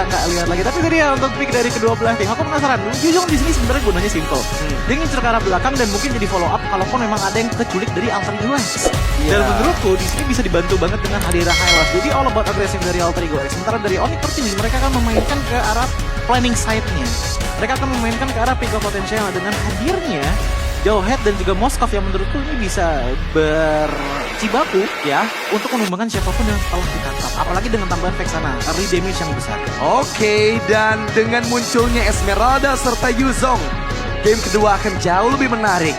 nggak lihat lagi. Tapi tadi ya untuk pick dari kedua belah tim, aku penasaran. Yuzong di sini sebenarnya gunanya simple. Dia ngincer ke arah belakang dan mungkin jadi follow up kalaupun memang ada yang keculik dari Alter Ego X. Dan menurutku di sini bisa dibantu banget dengan hadirnya Hylas. Jadi all about agresif dari Alter Ego X. Sementara dari Onyx Pertiwi mereka akan memainkan ke arah planning side-nya. Mereka akan memainkan ke arah pick up potensial dengan hadirnya Jawhead dan juga Moskov yang menurutku ini bisa bercibaku ya untuk menumbangkan siapapun yang telah ditangkap. Apalagi dengan tambahan Vexana, early damage yang besar. Oke, dan dengan munculnya Esmeralda serta Yuzong, game kedua akan jauh lebih menarik.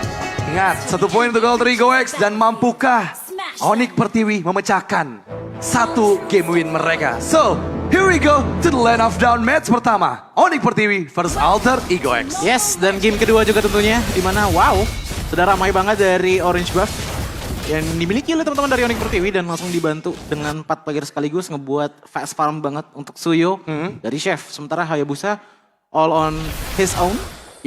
Ingat, 1 poin untuk Alter Ego X dan mampukah Onyx Pertiwi memecahkan 1 game win mereka. So, here we go to the land of down match pertama. Onyx Pertiwi versus Alter Ego X. Yes, dan game kedua juga tentunya dimana wow, sudah ramai banget dari Orange Buff yang dimiliki oleh teman-teman dari Onyx Pertiwi dan langsung dibantu dengan 4 player sekaligus ngebuat fast farm banget untuk Suyo dari Chef. Sementara Hayabusa all on his own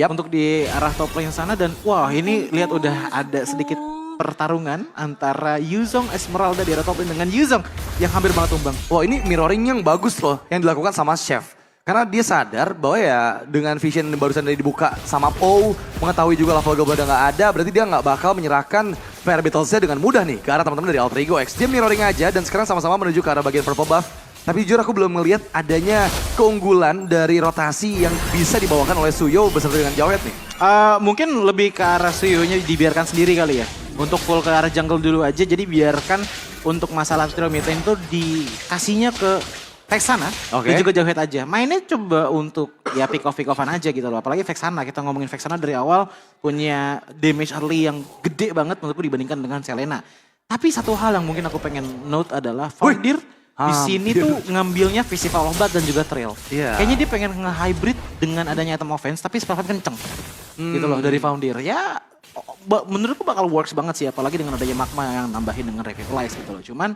untuk di arah top lane sana dan wah ini lihat udah ada sedikit pertarungan antara Yuzong Esmeralda di arah top lane dengan Yuzong yang hampir banget tumbang. Wah, ini mirroring yang bagus loh yang dilakukan sama Chef. Karena dia sadar bahwa ya dengan vision yang barusan dari dibuka sama Pou, mengetahui juga level global udah nggak ada, berarti dia nggak bakal menyerahkan fair battlesnya dengan mudah nih ke arah teman-teman dari Alter Ego X. Dia mirroring aja dan sekarang sama-sama menuju ke arah bagian purple buff. Tapi jujur aku belum melihat adanya keunggulan dari rotasi yang bisa dibawakan oleh Suyo beserta dengan Jawhead nih. Mungkin lebih ke arah Suyo-nya dibiarkan sendiri kali ya. Untuk full ke arah jungle dulu aja, jadi biarkan untuk masalah trio mid lane itu dikasihnya ke Vexana dan juga Jawhead aja. Mainnya coba untuk ya pick offan aja gitu loh. Apalagi Vexana, kita ngomongin Vexana dari awal punya damage early yang gede banget menurutku dibandingkan dengan Selena. Tapi satu hal yang mungkin aku pengen note adalah Foundir di sini tuh ngambilnya Festival of Blood dan juga Trail. Kayaknya dia pengen nge-hybrid dengan adanya item offense tapi spell kenceng. Gitu loh dari Foundir. Ya menurutku bakal works banget sih apalagi dengan adanya Magma yang nambahin dengan Revitalize gitu loh. Cuman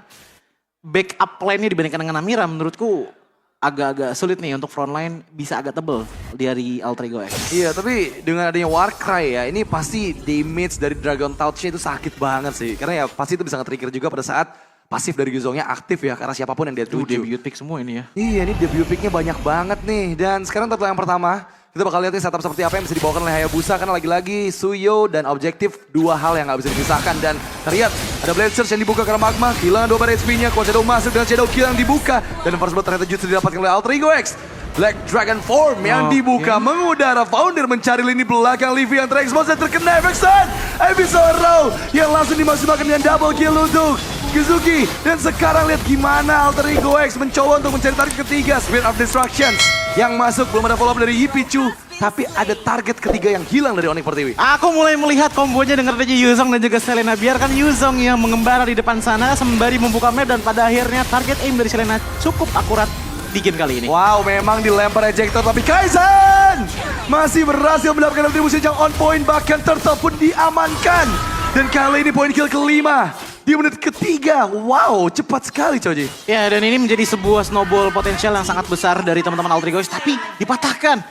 backup plan-nya dibandingkan dengan Amira menurutku agak-agak sulit nih untuk frontline bisa agak tebel dari Alter Ego X. Iya, tapi dengan adanya Warcry ya, ini pasti damage dari Dragon Touch-nya itu sakit banget sih. Karena ya pasti itu bisa nge-trigger juga pada saat pasif dari Yuzongnya aktif ya, karena siapapun yang dia tuju. Debut pick semua ini ya. Iya, ini debut picknya banyak banget nih. Dan sekarang top yang pertama, kita bakal lihat nih setup seperti apa yang bisa dibawakan oleh Hayabusa. Karena lagi-lagi Suyo dan objektif dua hal yang gak bisa dipisahkan. Dan terlihat ada Blade Surge yang dibuka karena Magma. Kehilangan 2 bar HP-nya, Quad Shadow masuk dengan Shadow Kill yang dibuka. Dan First Blood ternyata justru didapatkan oleh Alter Ego X. Black Dragon Form yang dibuka mengudara. Founder mencari lini belakang. Livy yang terekspos dan terkena efek stun. Episode Row yang langsung dimaksimalkan dengan double kill untuk Kizuki. Dan sekarang lihat gimana Alter Ego X mencoba untuk mencari target ketiga. Spirit of Destructions yang masuk, belum ada follow up dari Yipichu. Tapi ada target ketiga yang hilang dari Onyx Pertiwi. Aku mulai melihat kombonya dengan aja Yuzong dan juga Selena. Biarkan Yuzong yang mengembara di depan sana sembari membuka map dan pada akhirnya target aim dari Selena cukup akurat di game kali ini. Wow, memang dilempar ejector tapi Kaizen masih berhasil mendapatkan retribusi yang on point, bahkan turtle pun diamankan. Dan kali ini poin kill kelima di menit ketiga. Wow, cepat sekali Choji. Ya, dan ini menjadi sebuah snowball potensial yang sangat besar dari teman-teman Alter Ego X, tapi dipatahkan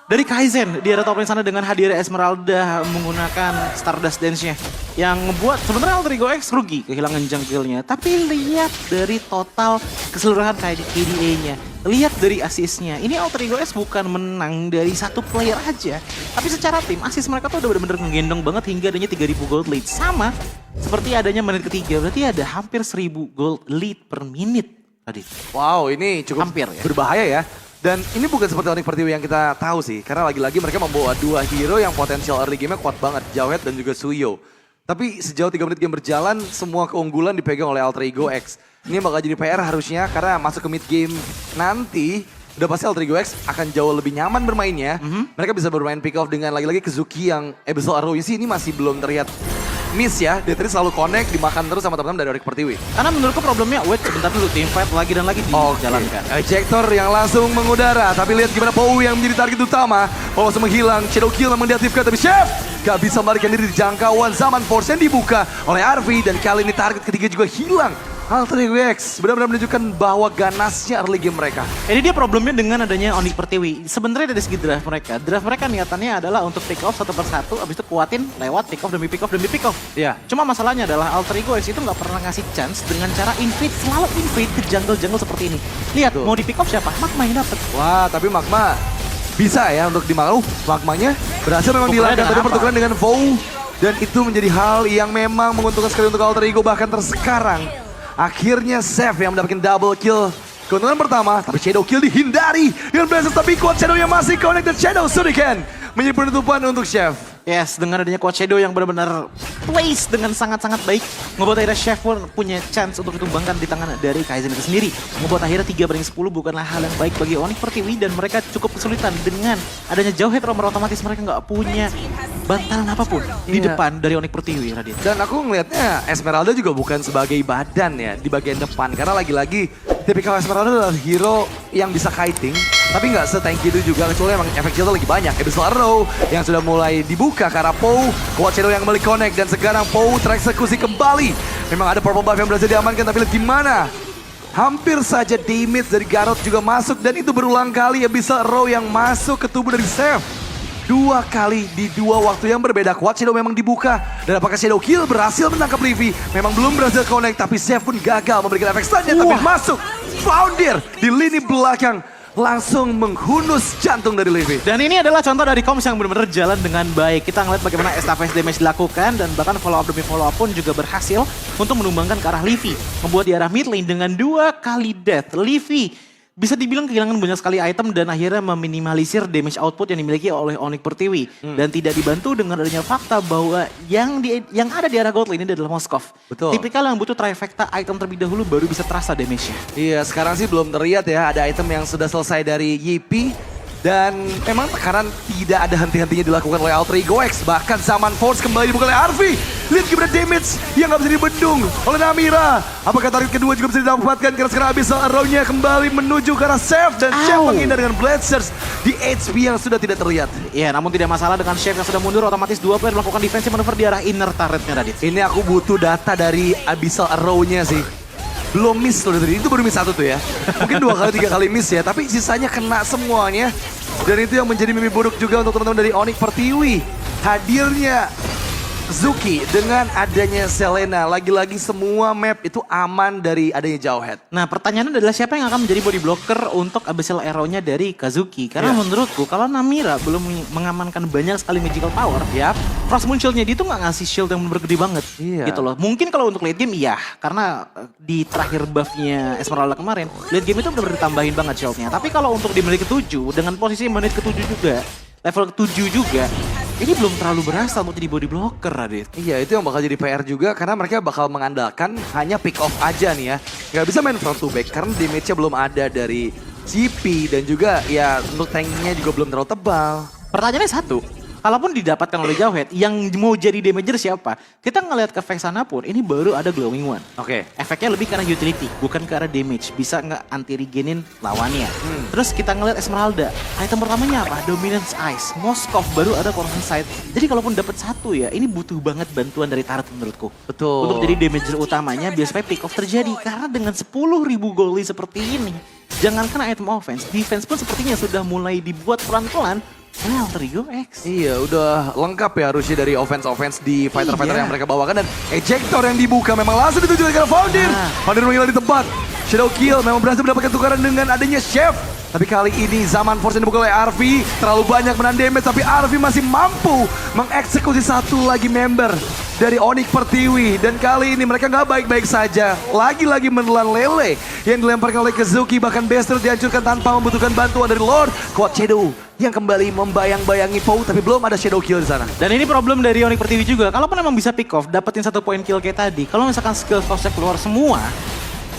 dari Kaizen di arah top lane sana dengan hadirnya Esmeralda menggunakan Stardust Dance-nya yang ngebuat sebenarnya Alter Ego X rugi kehilangan jungle-nya. Tapi lihat dari total keseluruhan KDA-nya, lihat dari assist-nya. Ini Alter Ego X bukan menang dari satu player aja, tapi secara tim assist mereka tuh udah benar-benar menggendong banget hingga adanya 3000 gold lead. Sama seperti adanya menit ketiga, berarti ada hampir 1000 gold lead per menit tadi. Wow, ini cukup hampir ya. Berbahaya ya. Dan ini bukan seperti Onyx Pertiwi yang kita tahu sih. Karena lagi-lagi mereka membawa 2 hero yang potensial early game-nya kuat banget. Jawhead dan juga Suyo. Tapi sejauh 3 menit game berjalan, semua keunggulan dipegang oleh Alter Ego X. Ini bakal jadi PR harusnya karena masuk ke mid game nanti, udah pasti Alter Ego X akan jauh lebih nyaman bermainnya. Mereka bisa bermain pick off dengan lagi-lagi Kizuki yang Abyssal Arrow sih ini masih belum terlihat miss ya. Dia tadi selalu connect, dimakan terus sama teman-teman dari Onyx Pertiwi. Karena menurutku problemnya, wait sebentar dulu, team fight lagi dan lagi dijalankan. Ejector yang langsung mengudara, tapi lihat gimana Pou yang menjadi target utama. Pou langsung menghilang, Shadow Kill yang mendiaktifkan, tapi Chef gak bisa melarikan diri di jangkauan zaman Force yang dibuka oleh Arvi. Dan kali ini target ketiga juga hilang Alter Ego X benar-benar menunjukkan bahwa ganasnya early game mereka. Ini dia problemnya dengan adanya Onyx Pertiwi. Sebenarnya dari segi draft mereka niatannya adalah untuk pick off satu persatu, abis itu kuatin lewat pick off demi pick off demi pick off. Iya. Cuma masalahnya adalah Alter Ego X itu nggak pernah ngasih chance dengan cara invade, selalu invade ke jungle-jungle seperti ini. Lihat, Betul. mau di pick off siapa? Magma yang dapet. Wah, tapi Magma bisa ya untuk dimakan. Magmanya berhasil memang Tukeran dilanggar dengan tadi apa? pertukaran dengan Vow. Dan itu menjadi hal yang memang menguntungkan sekali untuk Alter Ego. Bahkan tersekarang akhirnya Seth yang mendapatkan double kill. Keuntungan pertama, tapi Shadow kill dihindari. Dengan Blazers tapi kuat Shadow yang masih connect dan Shadow Shuriken menjadi penutupan untuk Chef. Yes, dengan adanya Quad Shadow yang benar-benar place dengan sangat-sangat baik, ngebuat akhirnya Chef pun punya chance untuk ditumbangkan di tangan dari Kaizen itu sendiri. Ngebuat akhirnya 3-10 bukanlah hal yang baik bagi Onyx Pertiwi dan mereka cukup kesulitan dengan adanya jauh head roamer, otomatis mereka nggak punya bantalan apapun di Iya. depan dari Onyx Pertiwi, Radit. Dan aku ngelihatnya Esmeralda juga bukan sebagai badan ya di bagian depan. Karena lagi-lagi tipikal Esmeralda adalah hero yang bisa kiting. Tapi nggak se-tanky itu juga, kecuali emang efek shield lagi banyak. Abyssal Arrow yang sudah mulai dibuka ke arah Poe. Quad Shadow yang kembali connect dan sekarang Poe tereksekusi kembali. Memang ada purple buff yang berhasil diamankan, tapi lihat gimana. Hampir saja damage dari Garot juga masuk dan itu berulang kali Abyssal Arrow yang masuk ke tubuh dari Seth. 2 kali di 2 waktu yang berbeda. Quad Shadow memang dibuka. Dan apakah Shadow Kill berhasil menangkap Livy? Memang belum berhasil connect, tapi Seth pun gagal memberikan efek stunnya. Tapi masuk Foundir di lini belakang. Langsung menghunus jantung dari Livy. Dan ini adalah contoh dari Koms yang benar-benar jalan dengan baik. Kita ngeliat bagaimana Estafes damage dilakukan dan bahkan follow up demi follow up pun juga berhasil untuk menumbangkan ke arah Livy. Membuat di arah mid lane dengan 2 kali death. Livy bisa dibilang kehilangan banyak sekali item dan akhirnya meminimalisir damage output yang dimiliki oleh Onyx Pertiwi. Dan tidak dibantu dengan adanya fakta bahwa yang ada di arah gold lane ini adalah Moskov. Betul. Tipikal yang butuh trifecta item terlebih dahulu baru bisa terasa damage-nya. Iya, sekarang sih belum terlihat ya ada item yang sudah selesai dari Yipi. Dan memang tekanan tidak ada henti-hentinya dilakukan oleh Alter Ego X. Bahkan Zaman Force kembali dibuka oleh Arvi. Lihat gimana damage yang gak bisa dibendung oleh Namira. Apakah target kedua juga bisa didapatkan? Karena sekarang Abyssal Arrow-nya kembali menuju ke arah Chef. Dan Chef menghindar dengan Blazers di HP yang sudah tidak terlihat. Ya, namun tidak masalah dengan Chef yang sudah mundur. Otomatis 2 player melakukan defensive maneuver di arah inner turret-nya, Radit. Ini aku butuh data dari Abyssal Arrow-nya sih. Belum miss loh dari itu, baru miss 1 tuh ya. Mungkin 2 kali 3 kali miss ya, tapi sisanya kena semuanya. Dan itu yang menjadi mimpi buruk juga untuk teman-teman dari Onyx Pertiwi. Hadirnya Zuki dengan adanya Selena, lagi-lagi semua map itu aman dari adanya Jawhead. Nah, pertanyaannya adalah siapa yang akan menjadi body blocker untuk Abyssal Arrow-nya dari Kazuki? Karena menurutku kalau Namira belum mengamankan banyak sekali magical power, Frost Moon Shield-nya dia tuh nggak ngasih shield yang benar-benar gede banget. Gitu loh. Mungkin kalau untuk late game iya, karena di terakhir buff-nya Esmeralda kemarin, late game itu benar-benar ditambahin banget shield-nya. Tapi kalau untuk di menit ke-7, dengan posisi menit ke-7 juga, level ke-7 juga, ini belum terlalu berasa untuk jadi body blocker, Radit. Iya, itu yang bakal jadi PR juga karena mereka bakal mengandalkan hanya pick off aja nih ya. Nggak bisa main front to back karena damage-nya belum ada dari GP dan juga ya untuk tanknya juga belum terlalu tebal. Pertanyaannya satu, kalaupun didapatkan oleh Jawhead, yang mau jadi damager siapa? Kita ngelihat ke Vexana pun, ini baru ada Glowing One. Oke. Efeknya lebih karena utility, bukan ke arah damage. Bisa nggak anti-regenin lawannya. Terus kita ngelihat Esmeralda, item pertamanya apa? Dominance Ice. Moskov baru ada Corruption Sight. Jadi kalaupun dapat satu ya, ini butuh banget bantuan dari Turret menurutku. Betul. Untuk jadi damager utamanya, biar supaya pick off terjadi. Karena dengan 10.000 goalie seperti ini, jangankan item offense, defense pun sepertinya sudah mulai dibuat pelan-pelan. Alter Ego X. Iya, udah lengkap ya harusnya dari offense di fighter-fighter yang mereka bawakan. Dan ejector yang dibuka memang langsung dituju ke Foundir. Foundir menghilang di tempat. Shadow Kill memang berhasil mendapatkan tukaran dengan adanya Chef. Tapi kali ini Zaman Force yang dibuka oleh Arvi. Terlalu banyak menahan damage, tapi Arvi masih mampu mengeksekusi satu lagi member dari Onyx Pertiwi. Dan kali ini mereka nggak baik-baik saja. Lagi-lagi menelan lele yang dilemparkan oleh Kazuki. Bahkan Bester dihancurkan tanpa membutuhkan bantuan dari Lord. Quad Shadow yang kembali membayang-bayangi Poe, tapi belum ada Shadow Kill di sana. Dan ini problem dari Onyx Pertiwi juga. Kalaupun emang bisa pick off, dapetin 1 poin kill kayak tadi. Kalau misalkan skill Frostnya keluar semua,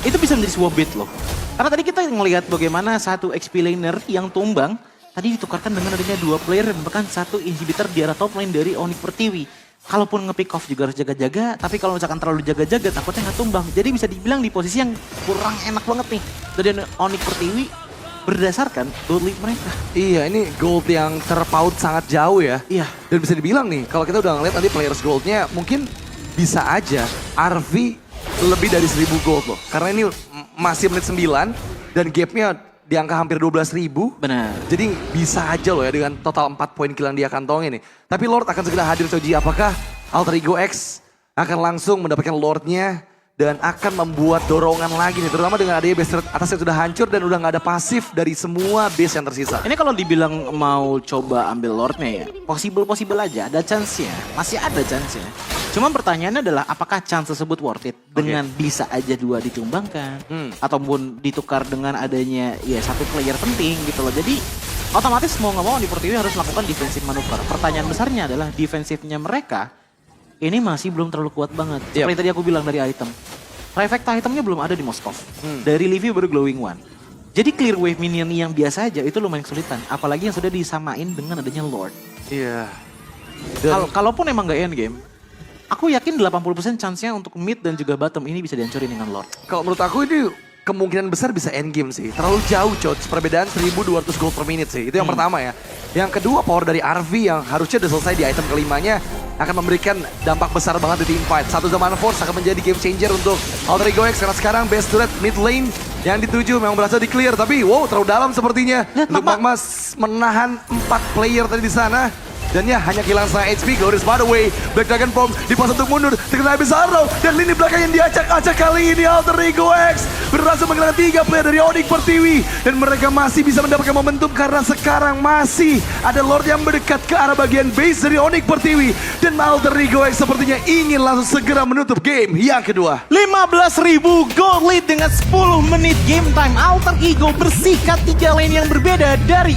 itu bisa menjadi sebuah beat loh. Karena tadi kita ngelihat bagaimana satu XP laner yang tumbang, tadi ditukarkan dengan adanya 2 player dan bahkan 1 inhibitor di arah top lane dari Onyx Pertiwi. Kalaupun nge-pick off juga harus jaga-jaga, tapi kalau misalkan terlalu jaga-jaga takutnya nggak tumbang. Jadi bisa dibilang di posisi yang kurang enak banget nih dari Onyx Pertiwi berdasarkan gold lead mereka. Iya, ini gold yang terpaut sangat jauh ya. Iya. Dan bisa dibilang nih, kalau kita udah ngeliat nanti players goldnya mungkin bisa aja Arvi lebih dari 1000 gold loh. Karena ini masih menit 9 dan gapnya di angka hampir 12.000. Benar. Jadi bisa aja loh ya dengan total 4 poin kill yang dia kantongin nih. Tapi Lord akan segera hadir Choji. Apakah Alter Ego X akan langsung mendapatkan Lordnya dan akan membuat dorongan lagi nih. Terutama dengan adanya base atasnya sudah hancur dan udah gak ada pasif dari semua base yang tersisa. Ini kalau dibilang mau coba ambil Lordnya ya, possible aja, ada chance-nya. Masih ada chance-nya. Cuman pertanyaannya adalah apakah chance tersebut worth it dengan bisa aja 2 ditumbangkan ataupun ditukar dengan adanya ya satu player penting gitu loh. Jadi otomatis mau nggak mau di Pertiwi harus melakukan defensive manuver. Pertanyaan besarnya adalah defensifnya mereka ini masih belum terlalu kuat banget. Seperti tadi aku bilang dari item. Trifecta itemnya belum ada di Moskov. Dari Livy baru Glowing One. Jadi clear wave minion yang biasa aja itu lumayan kesulitan. Apalagi yang sudah disamain dengan adanya Lord. Iya. Kalaupun emang nggak endgame, aku yakin 80% chance-nya untuk mid dan juga bottom ini bisa dihancurin dengan Lord. Kalau menurut aku ini kemungkinan besar bisa endgame sih. Terlalu jauh coach, perbedaan 1200 gold per minute sih. Itu yang pertama ya. Yang kedua power dari RV yang harusnya udah selesai di item kelimanya akan memberikan dampak besar banget di team fight. Satu zaman Force akan menjadi game changer untuk Alter Ego X karena sekarang best turret mid lane yang dituju memang berhasil di clear. Tapi wow terlalu dalam sepertinya. Untuk Magma menahan 4 player tadi di sana. Dan ya hanya kehilangan setengah HP. Glorious by the way. Black Dragon Form dipas untuk mundur. Terkena habis arrow. Dan lini belakang yang diacak-acak kali ini Alter Ego X berhasil menghilangkan 3 player dari Onyx Pertiwi. Dan mereka masih bisa mendapatkan momentum karena sekarang masih ada Lord yang mendekat ke arah bagian base dari Onyx Pertiwi. Dan Alter Ego X sepertinya ingin langsung segera menutup game yang kedua. 15.000 gold lead dengan 10 menit game time. Alter Ego bersikat 3 lane yang berbeda dari